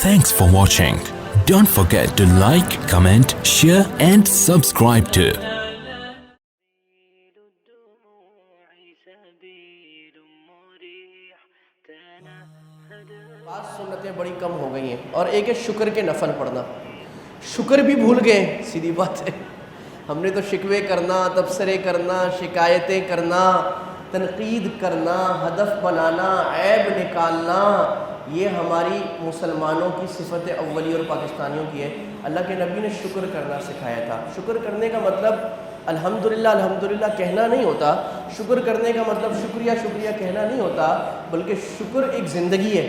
Thanks for watching. Don't forget to like, comment, share and subscribe to بعض سنتیں بڑی کم ہو گئی ہیں اور ایک ہے شکر کے نفل پڑھنا. شکر بھی بھول گئے، سیدھی بات ہے. ہم نے تو شکوے کرنا، تبصرے کرنا، شکایتیں کرنا، تنقید کرنا، ہدف بنانا، عیب نکالنا، یہ ہماری مسلمانوں کی صفت اولی اور پاکستانیوں کی ہے. اللہ کے نبی نے شکر کرنا سکھایا تھا. شکر کرنے کا مطلب الحمدللہ الحمدللہ کہنا نہیں ہوتا. شکر کرنے کا مطلب شکریہ شکریہ کہنا نہیں ہوتا، بلکہ شکر ایک زندگی ہے،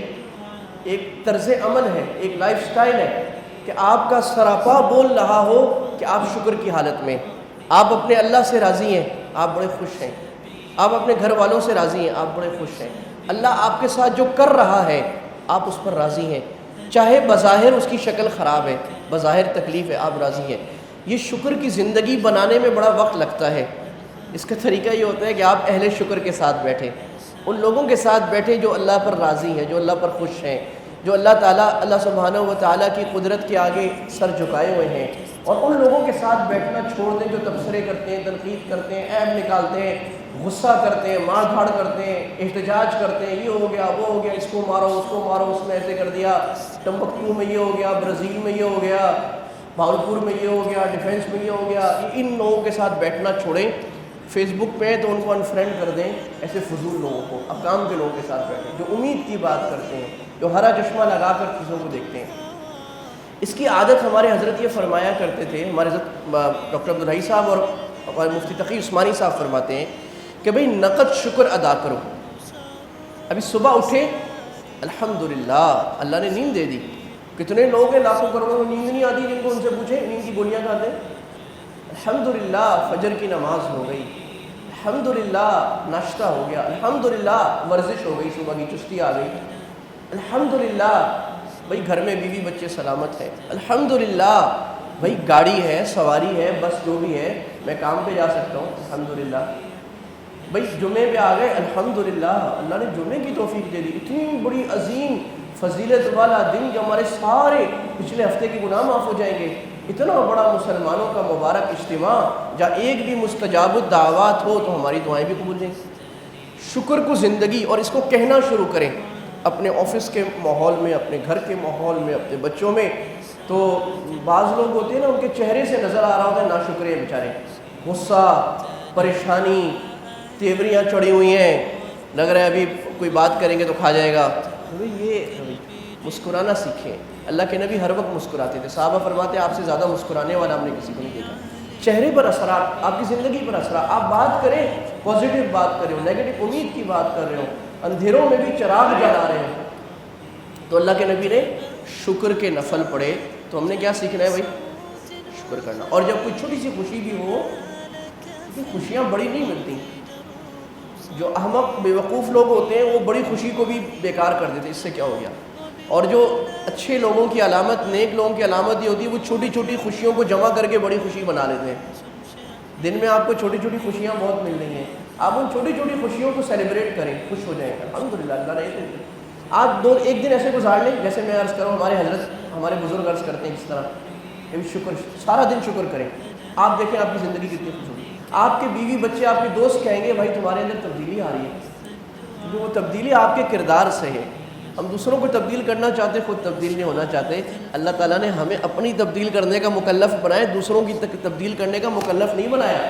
ایک طرز عمل ہے، ایک لائف سٹائل ہے کہ آپ کا سراپا بول رہا ہو کہ آپ شکر کی حالت میں، آپ اپنے اللہ سے راضی ہیں، آپ بڑے خوش ہیں، آپ اپنے گھر والوں سے راضی ہیں، آپ بڑے خوش ہیں، اللہ آپ کے ساتھ جو کر رہا ہے آپ اس پر راضی ہیں، چاہے بظاہر اس کی شکل خراب ہے، بظاہر تکلیف ہے، آپ راضی ہیں. یہ شکر کی زندگی بنانے میں بڑا وقت لگتا ہے. اس کا طریقہ یہ ہوتا ہے کہ آپ اہل شکر کے ساتھ بیٹھیں، ان لوگوں کے ساتھ بیٹھیں جو اللہ پر راضی ہیں، جو اللہ پر خوش ہیں، جو اللہ سبحانہ و تعالیٰ کی قدرت کے آگے سر جھکائے ہوئے ہیں. اور ان لوگوں کے ساتھ بیٹھنا چھوڑ دیں جو تبصرے کرتے ہیں، تنقید کرتے ہیں، عیب نکالتے ہیں، غصہ کرتے ہیں، مار دھاڑ کرتے ہیں، احتجاج کرتے ہیں، یہ ہو گیا وہ ہو گیا، اس کو مارو اس نے ایسے کر دیا، ٹمبکتو میں یہ ہو گیا، برازیل میں یہ ہو گیا، بھاولپور میں یہ ہو گیا، ڈیفینس میں یہ ہو گیا. ان لوگوں کے ساتھ بیٹھنا چھوڑیں. فیس بک پہ تو ان کو انفرینڈ کر دیں. ایسے فضول لوگوں کو، اقام کے لوگوں کے ساتھ بیٹھیں جو امید کی بات کرتے ہیں، جو ہرا چشمہ لگا کر چیزوں کو دیکھتے ہیں. اس کی عادت ہمارے حضرت یہ فرمایا کرتے تھے، ہمارے حضرت ڈاکٹر عبدالحی صاحب اور مفتی تقی عثمانی صاحب فرماتے ہیں کہ بھئی نقد شکر ادا کرو. ابھی صبح اٹھے الحمدللہ اللہ نے نیند دے دی. کتنے لوگ ہیں لاکھوں کروڑوں میں نیند نہیں آتی، جن کو ان سے پوچھیں نیند کی گولیاں کھاتے ہیں. الحمدللہ فجر کی نماز ہو گئی، الحمدللہ ناشتہ ہو گیا، الحمدللہ ورزش ہو گئی، صبح کی چستی آ گئی، الحمدللہ بھئی گھر میں بیوی بچے سلامت ہیں، الحمدللہ بھئی گاڑی ہے، سواری ہے، بس جو بھی ہے میں کام پہ جا سکتا ہوں، الحمدللہ بھئی جمعے پہ آ گئے، الحمدللہ اللہ نے جمعے کی توفیق دے دی. اتنی بڑی عظیم فضیلت والا دن کہ ہمارے سارے پچھلے ہفتے کے گناہ معاف ہو جائیں گے. اتنا بڑا مسلمانوں کا مبارک اجتماع جہاں ایک بھی مستجاب الدعوات ہو تو ہماری دعائیں بھی قبول ہیں. شکر کو زندگی، اور اس کو کہنا شروع کریں اپنے آفس کے ماحول میں، اپنے گھر کے ماحول میں، اپنے بچوں میں. تو بعض لوگ ہوتے ہیں نا، ان کے چہرے سے نظر آ رہا ہوتا ہے ناشکرے بیچارے، غصہ، پریشانی، تیوریاں چڑھی ہوئی ہیں، لگ رہا ہے ابھی کوئی بات کریں گے تو کھا جائے گا. یہ مسکرانا سیکھیں. اللہ کے نبی ہر وقت مسکراتے تھے. صحابہ فرماتے ہیں آپ سے زیادہ مسکرانے والا ہم نے کسی کو نہیں دیکھا. چہرے پر اثرات، آپ کی زندگی پر اثرات. آپ بات کریں، پازیٹیو بات کر رہے ہو، نیگیٹو امید کی بات کر رہے ہو، اندھیروں میں بھی چراغ جلا رہے ہو. تو اللہ کے نبی نے شکر کے نفل پڑھے. تو ہم نے کیا سیکھنا ہے بھائی؟ شکر کرنا. اور جب کوئی چھوٹی سی خوشی بھی ہو، خوشیاں بڑی نہیں ملتی. جو احمق بیوقوف لوگ ہوتے ہیں وہ بڑی خوشی کو بھی بیکار کر دیتے، اس سے کیا ہو گیا. اور جو اچھے لوگوں کی علامت، نیک لوگوں کی علامت یہ ہوتی ہے وہ چھوٹی چھوٹی خوشیوں کو جمع کر کے بڑی خوشی بنا لیتے ہیں. دن میں آپ کو چھوٹی چھوٹی خوشیاں بہت مل رہی ہیں، آپ ان چھوٹی چھوٹی خوشیوں کو سیلیبریٹ کریں، خوش ہو جائیں. الحمدللہ اللہ نے آپ ایک دن ایسے گزار لیں جیسے میں عرض کروں، ہمارے حضرت ہمارے بزرگ عرض کرتے ہیں اس طرح کہ شکر، سارا دن شکر کریں. آپ دیکھیں آپ کی زندگی کتنی خوش ہوگی. آپ کے بیوی بچے، آپ کے دوست کہیں گے بھائی تمہارے اندر تبدیلی آ رہی ہے، کیونکہ وہ تبدیلی آپ کے کردار سے ہے. ہم دوسروں کو تبدیل کرنا چاہتے، خود تبدیل نہیں ہونا چاہتے. اللہ تعالیٰ نے ہمیں اپنی تبدیل کرنے کا مکلف بنایا، دوسروں کی تبدیل کرنے کا مکلف نہیں بنایا.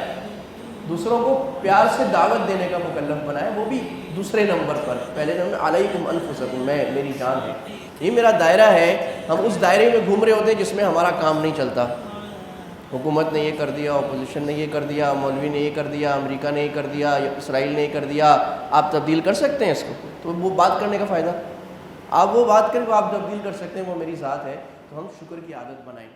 دوسروں کو پیار سے دعوت دینے کا مکلف بنایا، وہ بھی دوسرے نمبر پر. پہلے نمبر علیکم انفسکم، میں، میری جان ہے، یہ میرا دائرہ ہے. ہم اس دائرے میں گھوم رہے ہوتے ہیں جس میں ہمارا کام نہیں چلتا. حکومت نے یہ کر دیا، اپوزیشن نے یہ کر دیا، مولوی نے یہ کر دیا، امریکہ نے یہ کر دیا، اسرائیل نے یہ کر دیا. آپ تبدیل کر سکتے ہیں اس کو؟ تو وہ بات کرنے کا فائدہ، آپ وہ بات کریں وہ آپ تبدیل کر سکتے ہیں، وہ میری ذات ہے. تو ہم شکر کی عادت بنائیں.